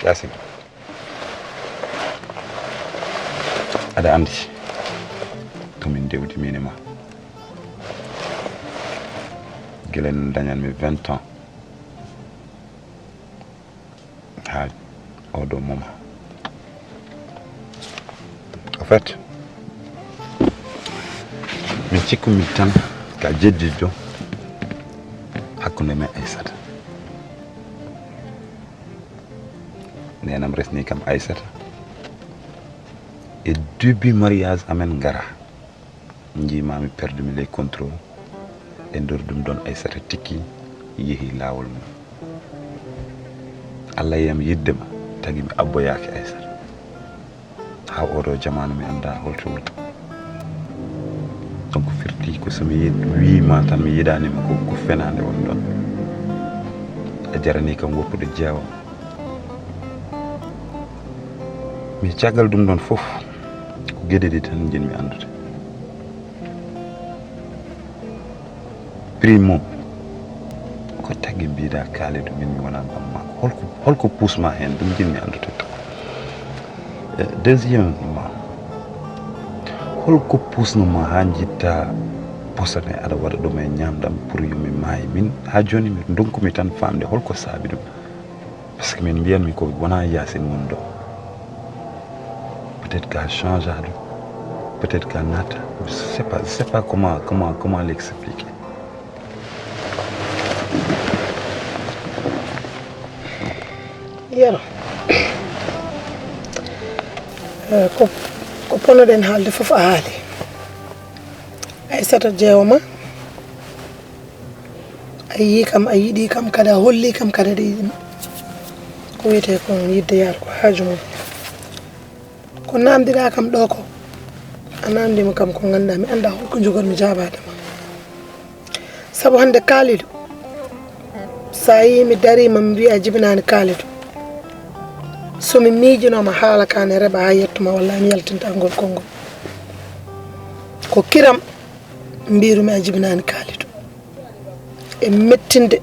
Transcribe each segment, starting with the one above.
Yasin ada andi to min dewdi minima gelen dañan mi 20 ans ha odo moma en fait min cikkumi tan ka jeddijo hakkunde men Aissata nenam resni kam Aissata et début mariage amen ngara njima mi perdu mi les contrôle e nder dum don Aissata tikki yehi lawol mum Allah yam yiddema tagi mi abboyaki Aissata ha odo jamanu mi anda holto woni donc firti ko somi wi ma tan mi yidani ma ko fenande won don a jarani kam woppude jeewa mi ciagal dum don fof ko gededi tan jin mi andude primo ko tagi bida kaledo min mi wona bamma holko pusma hen dum jin mi andude deuxièmement holko pusnoma ha jitta posane ada wada dum e nyamdam pour yumi may min ha joni mi donkumi tan famde holko saabi dum parce que min biyan mi ko wona Yasin won do peut-être qu'à changer peut-être qu'à nata je sais pas comment l'expliquer yero ko ponoɗen haalde fof a haali Aissata jeewoma a yi kam a yiɗi kam kada a holli kam kada ɗe yiɗima ko wiyete ko yidde yaar ko haaju mum ko namdiɗa kam ɗo ko a namdima kam ko ganduɗa mi anda holko jogormi jabadema saabu hande Kalidou sa yi mi darima mi wiya jibinani Kalidou somi miijinoma haala kane reɓa ha yettuma walla mi yaltinta ngol konngol ko kiram mbirumi a jibinani Kalidou e mettinde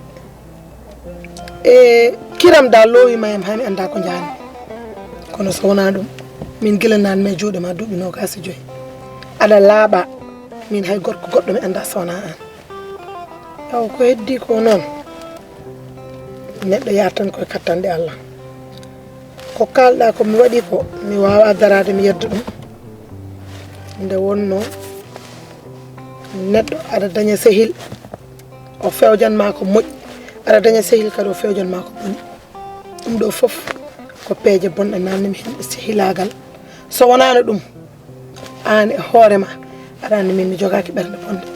e kiram da lowima yam ha mi anda ko jani kono so wona ɗum min guilanani me juuɗe ma duuɓi 25 aɗa laaɓa min hay gorko goɗɗo mi anda so wona an yaw ko heddi ko noon neɗɗo yartan koye kattanɗe Allah ko kalɗa ko mi waɗi ko mi wawa darade mi yedda ɗum nde wonno neɗɗo aɗa daña sehil o fewjanma ko moƴƴi aɗa daña sehil kadi o fewjanma ko boni ɗum ɗo fof ko peeje bonɗe namnimi hen sehilagal so wonano ɗum an e hoorema aɗa andi min mi jogaki ɓernde bonde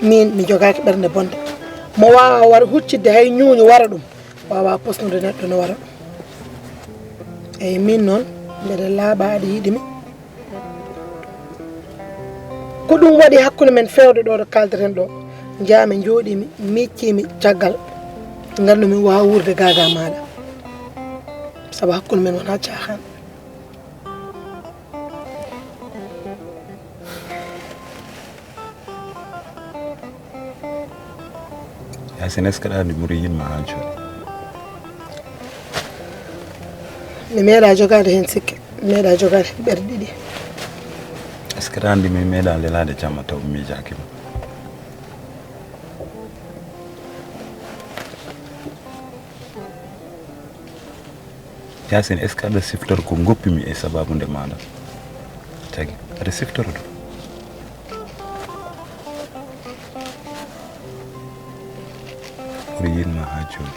min mi jogaki ɓernde bonde mo wawa war huccidde hay ñuuñu wara ɗum wawa posnude neɗɗo no wara ɗum eyyi min noon mbeɗa laaɓa aɗa yiɗimi ko ɗum waɗi hakkude men fewde ɗo ɗo kaldeten ɗo jaami jooɗimi miccimi caggal gandumi wawa wurde gaga maɗa saabu hakkude men wona caahan Yasin est-ce que ɗa andi muri yinma ha joni mi meeɗa jogade hen sikke mi meeɗa jogade hen ɓerɗe ɗiɗi est ce que ɗa andi mi meeɗa lelade jamma taw miijakima Yasin est ce que aɗa siftoro ko goppimi e sababu nde maɗa tagi aɗa siftoro ɗum ɓuri yinma ha joni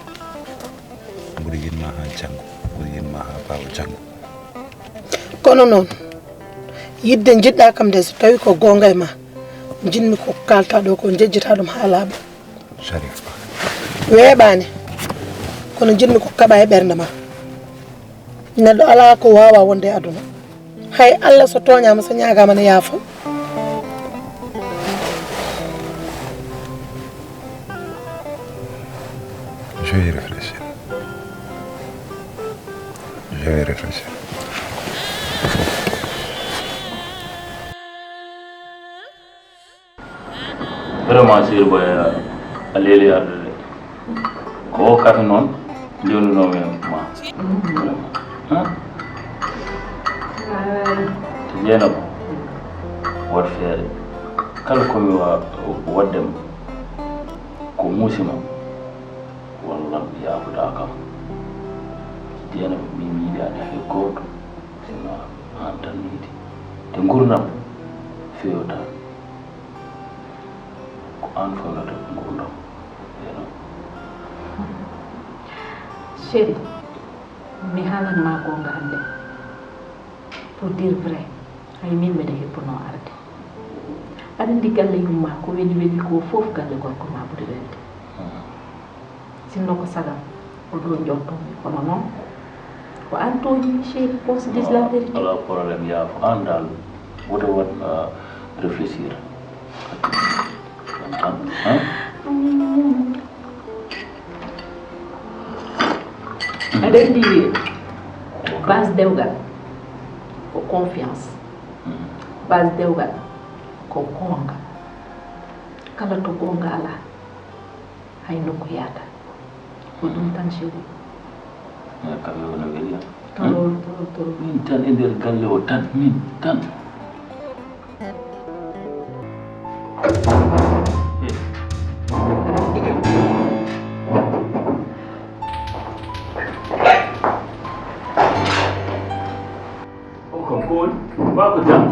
ɓuri yinma ha janggo ɓuri yinma ha bawo janggo kono noon yidde jiɗɗa kam de so tawi ko gonga e ma jinmi ko kalta ɗo ko jejjita ɗum ha laaɓa Sharif weeɓani kono jinmi ko kaɓa e ɓernde ma neɗɗo ala ko wawa wonde e aduna hay Allah so toñama so ñagama ne yaafo je vais y réfléchir je vais y réfléchir vraiment sir boy aleli arde ko kata non joni no men ma ha jena wat feere kala ko mi waddem ko musima walla yaafuda kam jena mi miiɗani hay goto sino an tan miidi te gurdam fewta ko an fewata gurdam jena chéri mi haalan ma gonga hande pour dire vrai hay min mbeɗa heppuno arde aɗa andi galle yumma ko weli weli ko fof galle gorko ma ɓuri welde sinno ko sagam o ɗo jontomi kono noon ko an toñi chéri qu'on se dise la vérité ala problème yaafo an dal woto wat réfléchir tan aɗa andi base dewgal ko confiance base dewgal ko gonga kala to gonga ala hay nokku yaata ko ɗum tan chéri kamɓe wona weliya toro min tan e nder galle o tan min tan o kam ko woni ma ko jam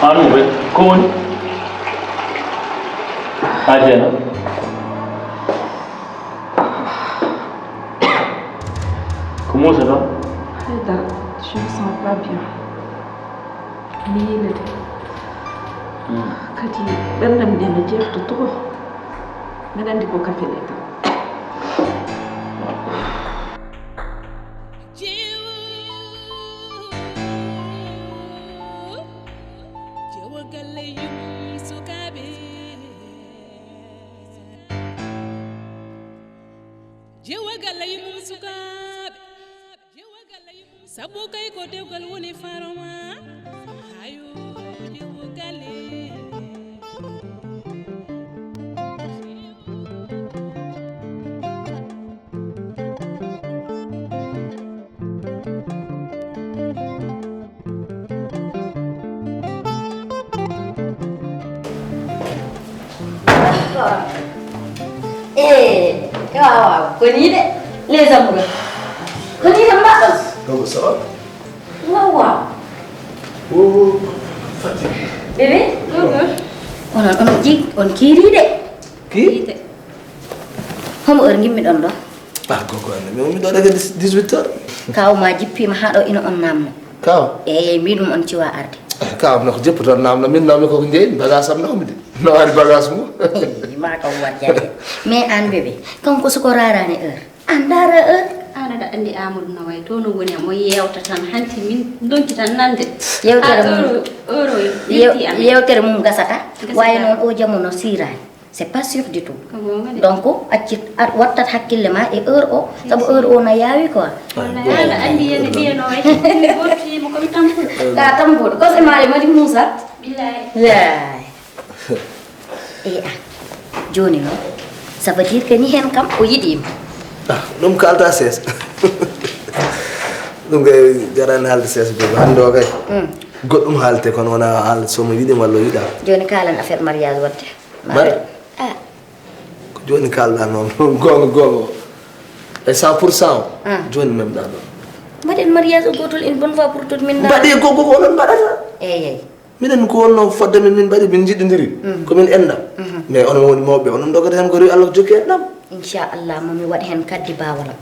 anu ɓe ko woni ha jeena ko musata haydara je me sens pas bien mi yilete kadi ɓerdam nde no jefta trop mbeɗa andi ko kafele tan Sabu kay ko dewgal woni faroma hayo jewo galle waaw ko nii de les amoureux ko nii de mbaa donc ça va waaw waaw oh fatigué bébé onon jig on kiiri de kii homo heure gimmi ɗon ɗo ah koko ande mais mi ɗo daga 18 heures kaw ma jippima ha ɗo ina on namno kaw eyi mbi ɗum on ciwa arde kaw nako jippoton namno min namni koko jeeyi bagage am nawmi de no ari bagage mum ma kam wajjade mais an bébé kanko soko rarani heure an dara heure an aɗa andi Amadou no way to no woni mo yewta tan hanti min donki tan nande yewtere mum euro yewtere mum gasata wayi noon o jamono sirani c'est pas sûr du tout donc accit wattat hakkille ma e heure o sabu heure o na yawi quoi wallahi aɗa andi yene ɓiyano way mi gortimo komi tampuɗo ka tampuɗo kose maɗe madi moussa billahi lay e an joni noon ça veut dire que ni hen kam o yiɗima ah ɗum kalta sees ɗum kay jarani haalde sees bebe hannde o kay goɗɗum haalte kono wona haal somo yiɗima walla o yiɗa joni kalan affaire mariage wadde ko joni kalɗa noon gonga gonga e 100% o joni memɗa ɗon mbaɗen mariage o gotol une bonne fois pour toute min mbaɗi gogo ko onon mbaɗata eyyi minen ko wonno fodde min mbaɗi min jiɗɗodiri komin enɗam mais onon woni mawɓe onon dogata hen ko rewi Allah jokki en ɗam inchallah mami waɗi hen kaddi bawalam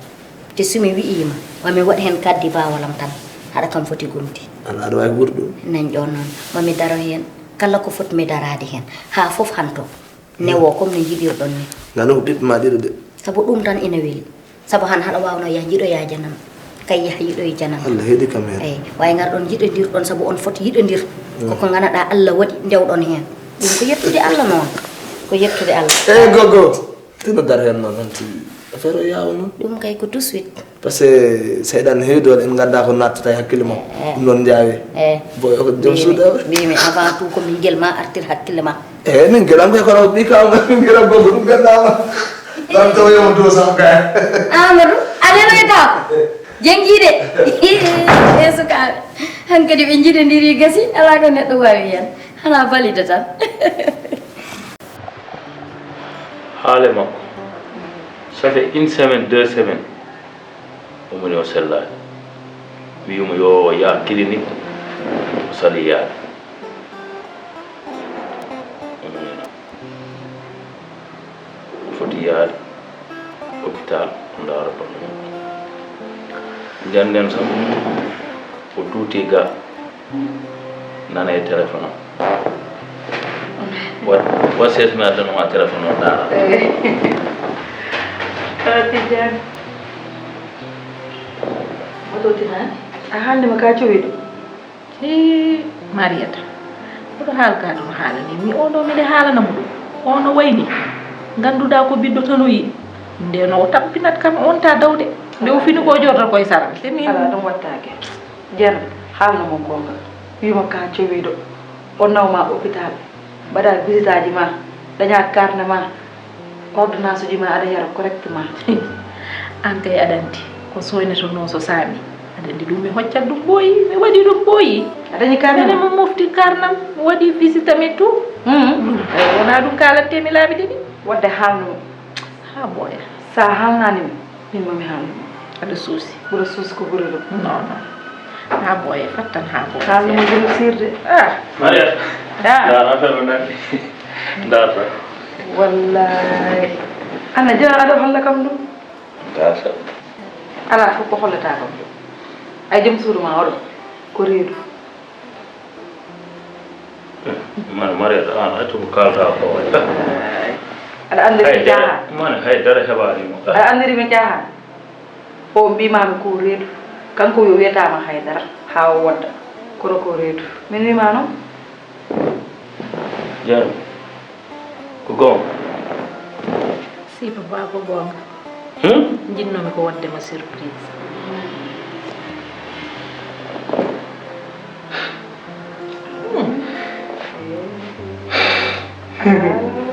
te somi wi'ima mami waɗi hen kaddi bawalam tan haɗa kam foti gumti ana aɗa wawi ɓuuri ɗum nan ƴon noon mami daro hen kala ko fotmi darade hen ha foof hanto newo comme no jiɗirɗon ni ngano ko ɓiɓɓe ma ɗiɗo de saabu ɗum tan ina weeli saabu han haɗa wawno yah jiɗoya janam kay yah yiɗoye janam Allah heeɗi kam hen eyyi way garɗon jiɗodirɗon saabu on foti yiɗodir koko ganaɗa Allah waɗi ndewɗon hen ɗum ko yettude Allah noon ko yettude Allah gogo tino dar hen noon hanti affaire o yawa noon ɗum kay ko tout de suite par ce que seeɗan heewi ɗon en gadda ko nattata e hakkille ma ɗum noon jaawi boy o ko joom suudaɓe mbimi avant tout ko min guel ma artir hakkille ma eyyi min guelam kay kono ɓi kawma min guelam gogo ɗum gandama ɗam taw yoma dow sam kay Amadou aɗanoytako jenguiɗe e sukaɓe hankkadi ɓe jiɗodiri gasi ala ko neɗɗo wawi hen hana valide tan haale makko ça fait 1 semaine 2 semaines omoni o sellani wiyimo yo yaa clinique o sali yaade omonino o foti yaade hôpital o ndaara ballo makko janden sam o duuti ga nana e téléphone o wat sees mi addanoma téléphone o ndaara Tidiane oɗo tinani a haalnima ka cowiɗo mariata oɗo haalka ɗum haalani mi oɗo miɗe haalanamo ɗum ono wayni ganduɗa ko ɓiɗɗo tan o yiɗi nden o tampinat kam wonta dawde nde o fini ko jorta koye saran temi ala ɗum wattake jeerno haalnamo gonga wima ka cowiɗo o nawma hôpital mbaɗa visite aji ma daña carnet ma ordonnance uji ma aɗa yara correctement an kay aɗa andi ko soyneto noon so saami aɗa andi ɗum mi hoccat ɗum ɓooyi mi waɗi ɗum ɓooyi aɗañi carnet mo mofti carnam waɗi visite amen tout ɗum kay wona ɗum kalantemi laaɓi ɗiɗi wadde haalnuma ha ɓooya sa haalnanimi min mami haalnuma aɗa suusi ɓuura suusi ko ɓuuri ɗum non non ha ɓooya fattan ha ɓooya haalnuma jom sirde mariat dar affaire o nani darta wallahi anna jara aɗa holla kam ɗum gasa ala fof ko hollata kam ɗum ay joom suudu ma oɗo ko reedu man mariat an accu ko kalta ko aɗa andiri jaaha man haydara heɓanimo aɗa andiri mi jaaha o mbimami ko reedu kanko yo wiyatama haydara ha o wadda kono ko reedu min wima noon jeero ko gonga si papa ko gonga jinnomi ko waddema surprise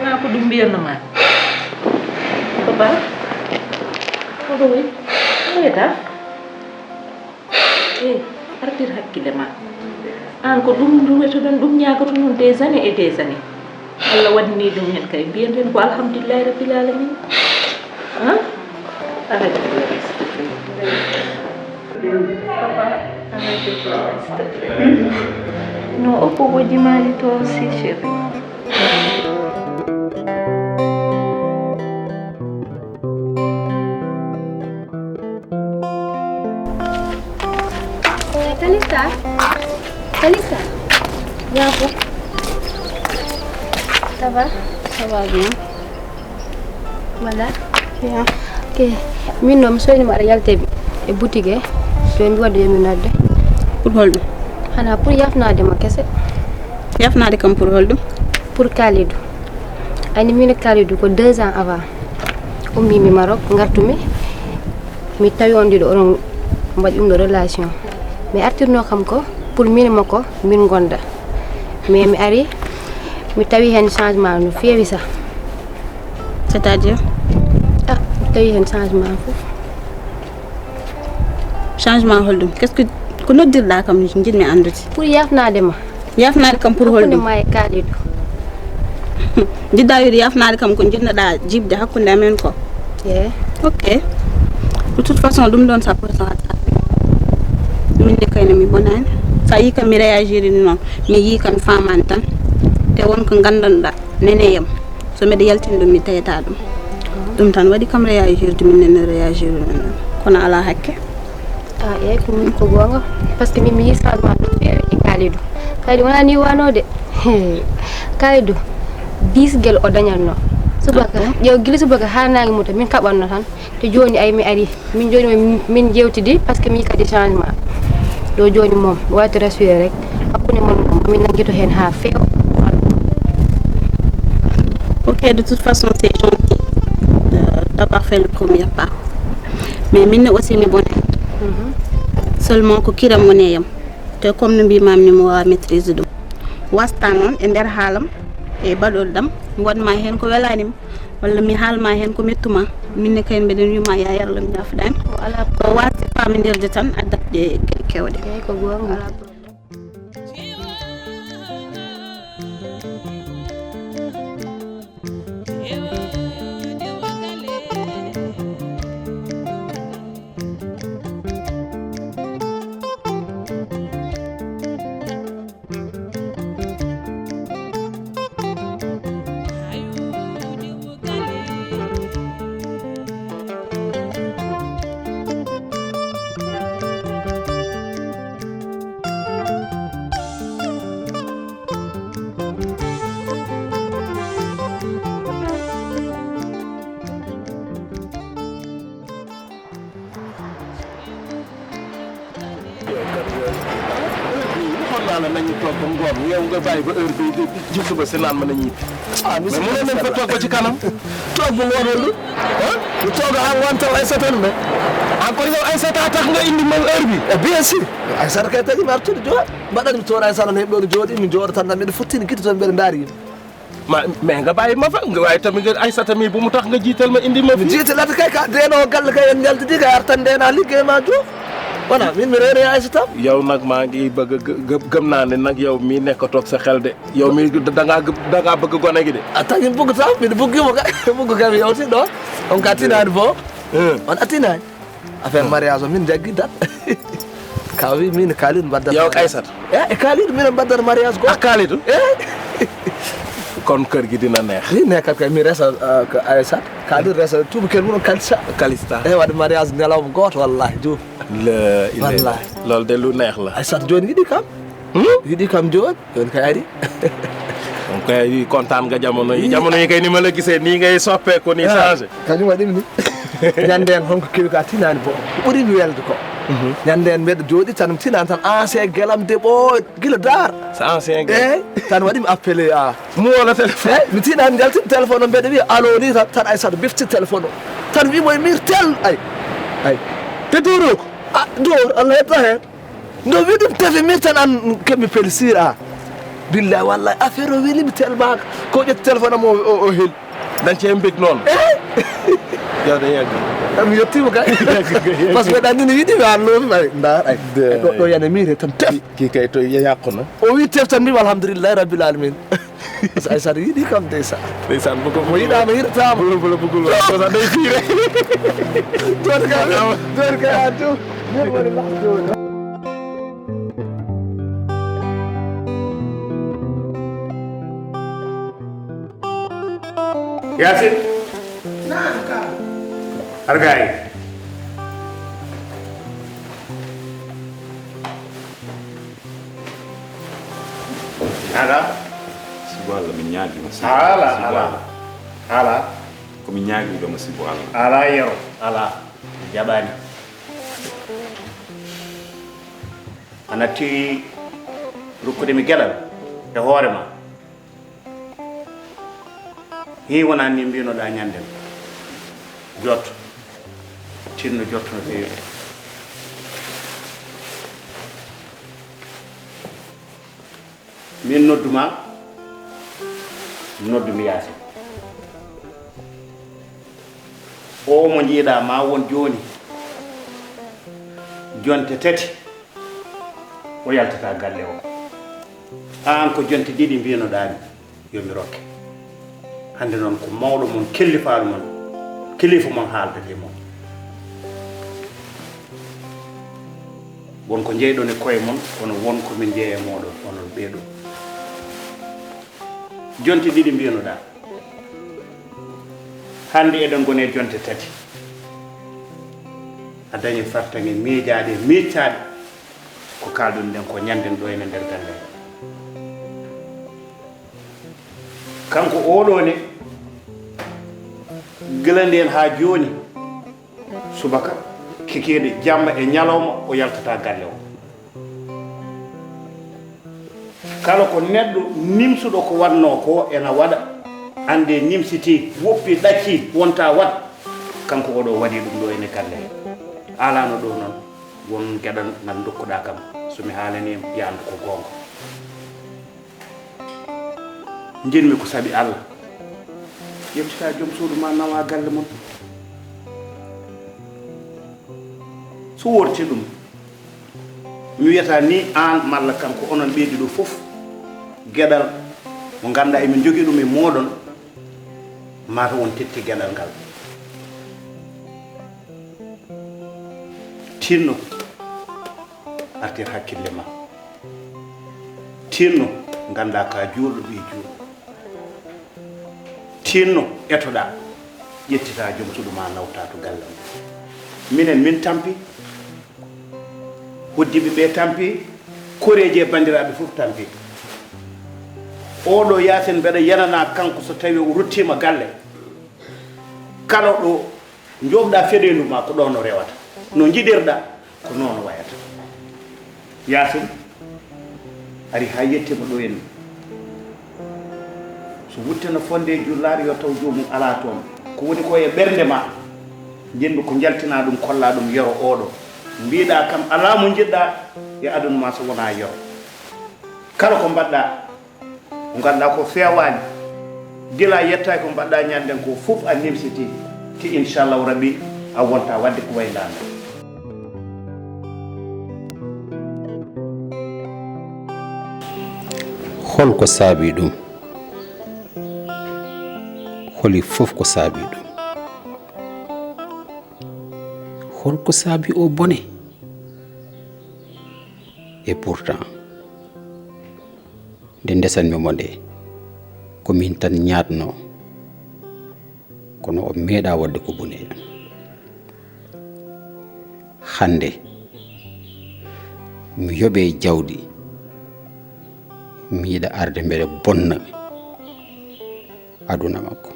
na ko ɗum mbiyannoma papa oɗo way oyata artir hakkille ma an ko ɗum duweto ɗon ɗum ñagato noon des années et des années Allah waɗini ɗum hen kay mbiyen ko alhamdulillahi rabbil alamin arrête de pleurer s'il te plaît papa arrête de pleurer s'il te plaît non o boboji mali to aussi chéri Kalista Yapo ça va bien voilà ya ok min noon mi soynima aɗa yalteɓe e boutique e joni mi waɗa yomi nodde pour holɗum hana pour yafnadema kese yafnade kam pour holɗum pour Kalidou ani min e Kalidou ko 2 ans avant ummimi Maroc gartumi mi tawi on ɗiɗo oɗon mbaɗi ɗum ɗo relation mi artirno kam ko pour min makko min gonda mais mi ari mi tawi hen changement no feewi sa c'est à dire mi tawi hen changement fof changement holɗum qu'est ce que ko noddirɗa kam jiɗmi andude pour yafnadema yafnade kam pour holɗum ma e Kalidou jiɗɗa wiide yafnade kam ko jinnoɗa jibde hakkude amen ko ok de toute façon ɗum ɗon ça peut min de kayno mi bonani sa yi kam mi réagiri noon mi yi kam famani tan te wonko gandanɗa neneyam so mbiɗa yaltini ɗum mi tawata ɗum tan waɗi kam réagirde min nene réagir non kono ala hakke eyyi ko min ko gonga par ce que min mi yi changement ɗum feewi e Kalidou wona ni wanode Kalidou 10 guel o dañatno subaka ƴeew guila subaka ha nangue muta min kaɓanno tan te joni ay mi ari min joni min jewtidi par ce que mi yi kadi changement ɗo joni moom wawde rassuré rek hakkude mon min nanguito hen ha feewa ok de toute façon c'est gentil d'avoir fait le premier pas mais minne aussi mi bone seulement ko kiram woni yam te comme no mbimam ni mo wa maîtrise dum wasta non e nder haalam e badol dam wonma hen ko welanim walla mi haalma hen ko mettuma minne kay mbeden yuma ya yalla mi nafdam wala ko wasti famindirde tan addatde kewde ko gonga nañu toog ba ngoon yow nga bàyyi ba heure bi ci suba si naan mën a ñibbi mais mën nañ fa toog ba ci kanam toog ba ngoon lu ñu toog a wantal ay satan me encore yow ay sata tax nga indi man heure bi bien sûr ay sata kay tagi mar tuddi jowa mbaɗani mi toon ay sata ne heɓɓe jooɗi mi jooɗo tan mbiɗa fottini guitte toon mbiɗa ndaari yimɓe mais nga bàyyi ma fa nga waaye tamit nga ay sata mi bu mu tax nga jiital ma indi ma fi jiitalata kay ka deeno galle kay en jaltidi kay artan ndena liggéey ma joo voilà min mi reere ay sata yow nag maa ngi bëgg gëm naa ne nag yow mii nekkatoog sa xel de yow mii dangaa bëgg gone gi de tagi bëgg taw mbiɗa bëggimo kay bëgg kam yewti ɗo on ka tinani fo on a tinani affaire mariage o min jaggi dat ka wi min kaalidou mbaddata yow aysata e kaalidou minen mbaddata mariage go kaalidou kon kër gi dina neex ni nekkat kay mi resa aysat kaalidou resa tuuba kel muɗum kalista e waɗi mariage nelawma goto wallahi jum wallahi loolu de lu neex la aysat joni yiɗi kam joni kay ari on kay kontaan nga jamono yi kay ni ma la gisee nii ngay soppeeku ni changé kañum waɗimi ni ñanden honko kewi ka tinani bo ɓurimi welde ko ñanden mbeɗa jooɗi tan mi tinani tan ancien guelam deɓo guila dar so ancien guel tan waɗimi appelé a mo wala téléphone eyyi mi tinani jaltimi téléphone o mbeɗa wiya alo ni tan aysata bifti téléphone o tan wimo e mir tel ay te doro ko dor Allah hedda hen no wiɗum tefe mir tan an keɓmi pelsir a billahi wallahi affaire o welimi tellement ko ƴetti téléphone am o hel dañce mbég noon yo de yegg mi yettima kay par ce que ɗanni no yiɗi mi annomi ay ndar ay ɗo yana miire tan tef ki kay to yakkuna o wi tef tan mbimi alhamdoulillahi rabbil alamin ay sata yiɗi kam ndeysan mo yiɗama yiɗatama bugul sa day fiire toon kay a to min woni lahjoni Yasin. Naam kak. Hargai. Ada? Sibala minyaji masih. Ala. Ko minyaji do masih wala. Ala yo. Ala. Jabani. Anati rukkude mi gelal e hoore ma. Hi wona ni mbinoɗa ñanden jotto tinno jotto no feewi min nodduma noddumi yaasi o mo jiiɗa ma won joni jonte tati o yaltata galle o an ko jonte ɗiɗi mbinoɗami yomi rokke hande noon ko mawɗo mon kellifaaɗo mon kilifa mon haaldete mon wonko jeyɗon e koye mon kono wonko min jeeye moɗon onon ɓeeɗo jonte ɗiɗi mbiyanoɗa hande eɗen gone e jonte tati a dañi fartange miijaade miiccaade ko kalɗon nden ko ñanden ɗo ene nder galle kanko oɗo ne gilandi en ha joni subaka kikede jamma e ñalawma o yaltata galle o kala ko neɗɗo nimsuɗo ko wanno ko ena waɗa ande nimsiti woppi ɗacci wonta wat kanko oɗo waɗi ɗum ɗo ene galle alano ɗo noon won geɗal ngal dokkuɗa kam somi haalani yaandu ko gonga jinmi ko saabi Allah yettita joom suudu ma nawa galle mon so worti ɗum mi wiyata ni an malla kanko onon ɓeydi ɗo fof geɗal mo ganduɗa emin jogui ɗum e moɗon mata won tetti geɗal ngal tinno artir hakkille ma tinno ganda ka juurɗo ɓe juurɗo tinno etoɗa ƴettita joom suudu ma nawta to galle minen min tampi hoddiɓe ɓe tampi koreji e bandiraɓe fof tampi oɗo yaten mbeɗa yanana kanko so tawi o ruttima galle kala ɗo jomɗa feɗendu ma ko ɗon o rewata no jiɗirɗa ko noon wayata yasin ari ha yettima ɗo henni so wutteno fonde jullare yo taw jomum ala toon ko woni ko e ɓernde ma jinmi ko jaltina ɗum kolla ɗum yoro oɗo mbiɗa kam ala mo jiɗɗa e aduna ma so wona yoro kala ko mbaɗɗa ko ganduɗa ko fewani gila yettaki ko mbaɗɗa ñanden ko fof a nimsiti ti inchallahu rabbi a wonta wadde ko waylanda holko saabi ɗum holi fof ko saabi ɗum holko saabi o bone et pourtant nde ndesanmimo nde ko min tan ñaatno kono o meeɗa wadde ko bone hande mi yoɓe jawdi mi yiɗa arde mbeɗa bonna aduna makko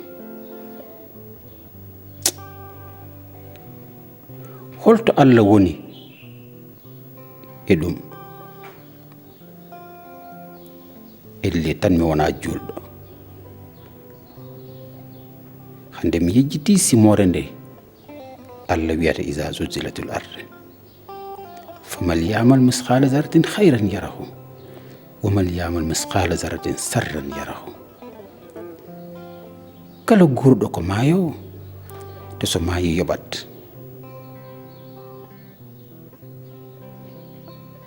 holto Allah woni e ɗum elle tan mi wona julɗo hande mi yejjiti simore nde Allah wiyata iza zulzilatul ard famal yamal misqala zarratin khayran yarahu wamal yamal misqala zarratin sarran yarahu kala gurɗo ko maayo te so maayi yoɓat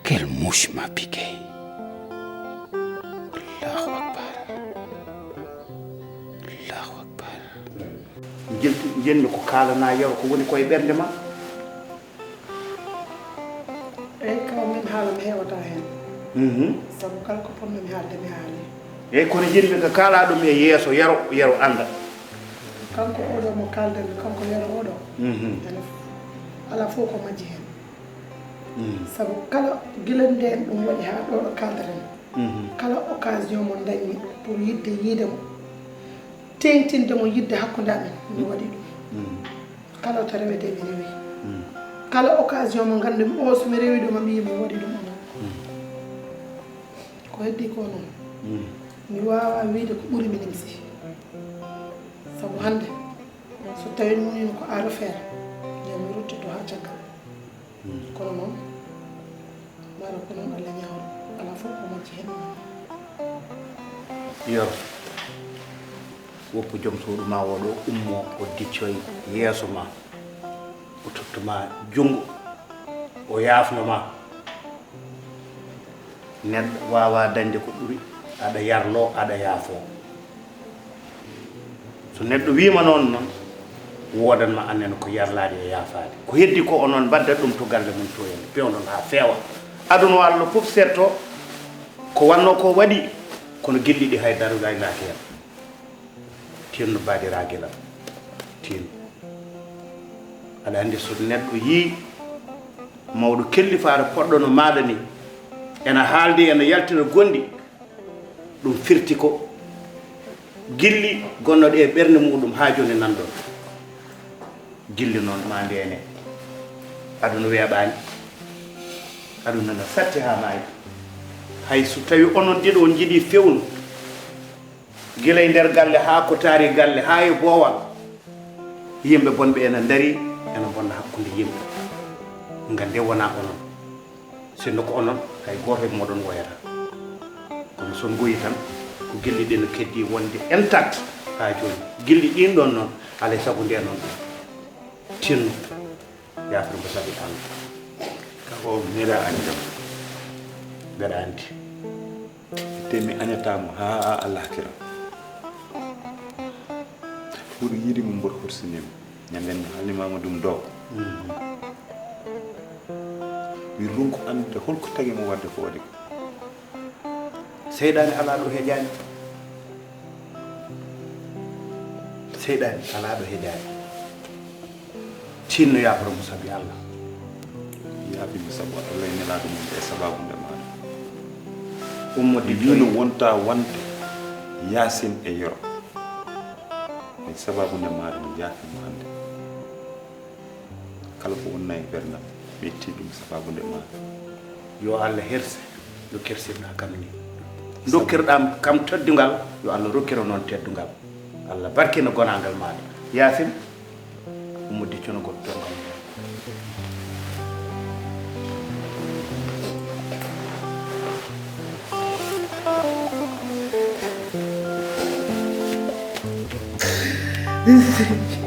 quelle mouche m'a piqué. Allahu akbar. Allahu akbar. jenmi ko kalana yoro ko woni koye ɓernde ma eyyi kaw min haala mi hewata hen saabu kala ko ponnomi haalde mi haali eyyi kono jinmi ko kala ɗum e yeeso yero anda kanko oɗo mo kalden kanko yero oɗo ene ala fof ko majji hen saabu kala gila nden ɗum waɗi ha ɗo ɗo kalderen kala occasion mo dañmi pour yidde yiidemo tengtinde mo yidde hakkude amen mi waɗi ɗum kala to rewete mi rewi kala occasion mo gandumi o somi rewi ɗum mi yimo waɗi ɗum onon ko heddi ko noon mi wawa wiide ko ɓuuri mi nimsi saabu hande so tawi munino ko à refaire nden mi ruttito ha caggal kono noon mara ko noon Allah ñawro ala fof ko majji hen yo woppu joom suudu ma oɗo ummo o diccoye yeeso ma o tottuma jungo o yaafnoma neɗɗo wawa dañde ko ɓuuri aɗa yarlo aɗa yaafo so neɗɗo wima noon noon wodanma annene ko yarlade e yaafade ko heddi ko onon baddat ɗum to galle mum to en pewnon ha feewa aduna wallo fof setto ko wanno ko waɗi kono gelliɗi haydara gaynaki hen tinno badiraguelam tin aɗa andi so neɗɗo yii mawɗo kellifaare poɗɗo no maɗa ni ena haaldi ena yaltina gondi ɗum firti ko gilli gonnoɗo e ɓernde muɗum ha joni nanɗon gilli noon ma ndene aduna weeɓani aduna no satti ha maayi hay so tawi onon ɗiɗo on jiiɗi fewnu guila e nder galle ha ko taari galle ha e boowal yimɓe bonɓe ene daari ene bonna hakkude yimɓe ngande wona onon sinno ko onon hay goto e moɗon woyata kono son goyi tan ko gilli ɗi no keddi wonde intact ha joni gilli ɗin ɗon noon alay saago nde noon tinno yafir mo sabi Allah kako mbiɗa andi kam mbeɗa andi te mi añatamo ha Allah kira ɓuuri yiɗi mo mboɗo horsinima ñanden mi haalnimama ɗum ɗo mi runko ande holko tagi mo wadde ko waɗi ko seyɗani ala ɗo heƴani seyɗani ala ɗo heƴani tinno yaforo mo sabi Allah yaafimi sabu Allah e nelaɗo mum e sababu nde maɗa ummode wino wonta wonde yasin e yoro e sababu nde maɗa mi yaafima hande kala ko wonna e bernam mi itti ɗum sababu nde maɗa yo Allah herse yo kersirɗa kam ni dokkirɗam kam teddugal yo Allah rokkira noon teddugal Allah barkina gonagal maɗa yasin ummode conogol tongal This